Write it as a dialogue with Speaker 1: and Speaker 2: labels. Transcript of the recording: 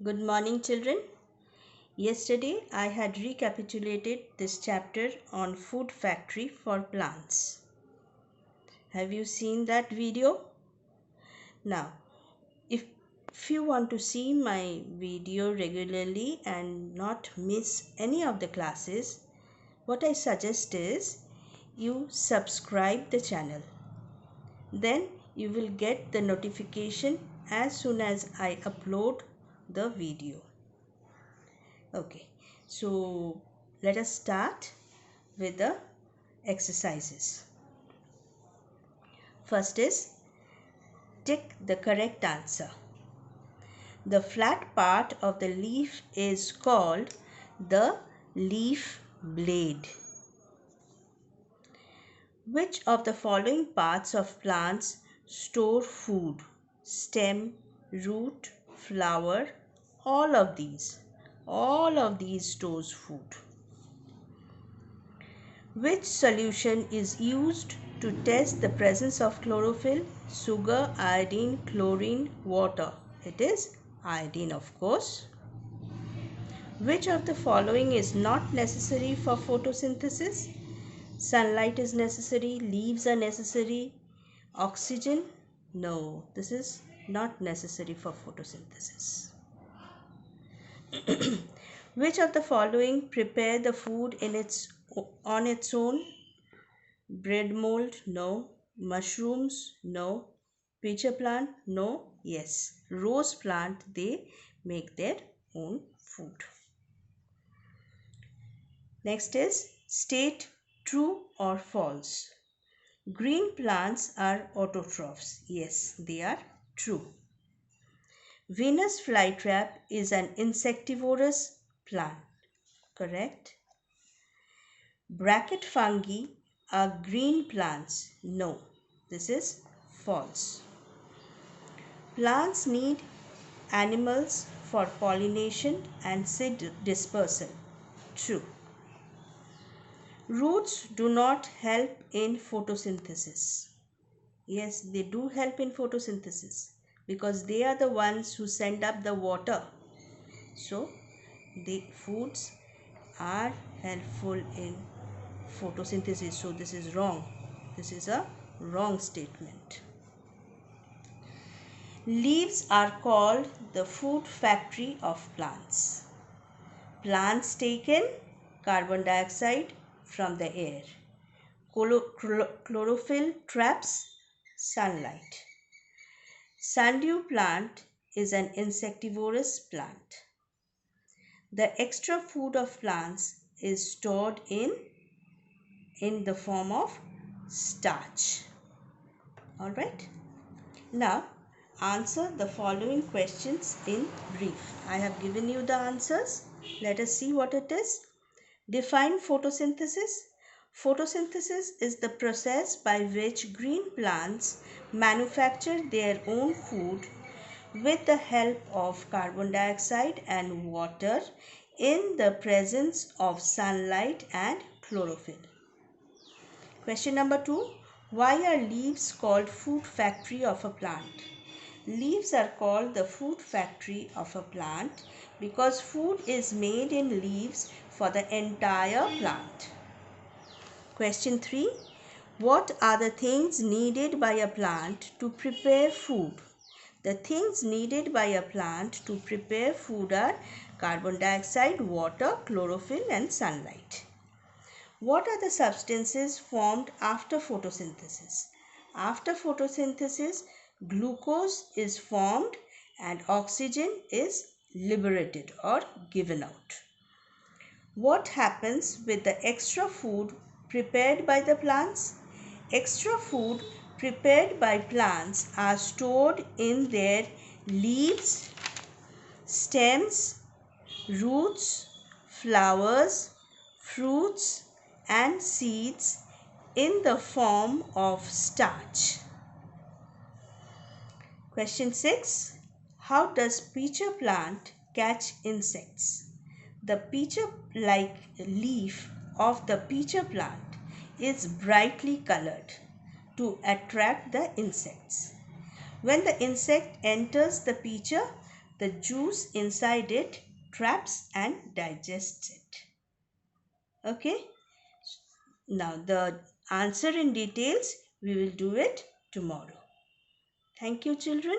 Speaker 1: Good morning, children. Yesterday I had recapitulated this chapter on food factory for plants. Have you seen that video? Now, if you want to see my video regularly and not miss any of the classes, what I suggest is you subscribe the channel. Then you will get the notification as soon as I upload the video. Okay, so let us start with the exercises. First is tick the correct answer. The flat part of the leaf is called the leaf blade. Which of the following parts of plants store food? Stem, root, flower, all of these. All of these stores food. Which solution is used to test the presence of chlorophyll? Sugar, iodine, chlorine, water. It is iodine, of course. Which of the following is not necessary for photosynthesis? Sunlight is necessary, leaves are necessary, oxygen? No, this is not necessary for photosynthesis. Which of the following prepare the food on its own? Bread mold? No. Mushrooms? No. Peach plant? No. Yes. Rose plant, they make their own food. Next is state true or false. Green plants are autotrophs. Yes, they are true. Venus flytrap is an insectivorous plant. Correct. Bracket fungi are green plants. No, this is false. Plants need animals for pollination and seed dispersal. True. Roots do not help in photosynthesis. Yes, they do help in photosynthesis because they are the ones who send up the water. So, the foods are helpful in photosynthesis. So, this is wrong. This is a wrong statement. Leaves are called the food factory of plants. Plants take in carbon dioxide from the air. Chlorophyll traps sunlight. Sundew plant is an insectivorous plant. The extra food of plants is stored in the form of starch. Alright. Now answer the following questions in brief. I have given you the answers. Let us see what it is. Define photosynthesis. Photosynthesis is the process by which green plants manufacture their own food with the help of carbon dioxide and water in the presence of sunlight and chlorophyll. Question number 2. Why are leaves called food factory of a plant? Leaves are called the food factory of a plant because food is made in leaves for the entire plant. Question 3. What are the things needed by a plant to prepare food? The things needed by a plant to prepare food are carbon dioxide, water, chlorophyll and sunlight. What are the substances formed after photosynthesis? After photosynthesis, glucose is formed and oxygen is liberated or given out. What happens with the extra food prepared by the plants? Extra food prepared by plants are stored in their leaves, stems, roots, flowers, fruits and seeds in the form of starch. Question 6. How does pitcher plant catch insects? The pitcher-like leaf of the pitcher plant is brightly colored to attract the insects. When the insect enters the pitcher, The juice inside it traps and digests it. Okay? Now the answer in details, we will do it tomorrow. Thank you, children.